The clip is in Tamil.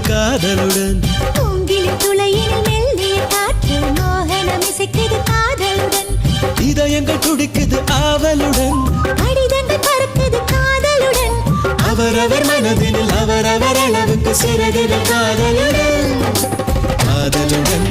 காதலுடன் மூங்கில் துளையில் மெல்லிய காற்று மோகனம் இசைக்குது காதலுடன் இதயங்கள் துடிக்குது ஆவலுடன் கடிதங்கள் பறக்குது காதலுடன் அவரவர் மனதில் அவரவர் அளவுக்கு சிறகுகள் காதலுடன் காதலுடன்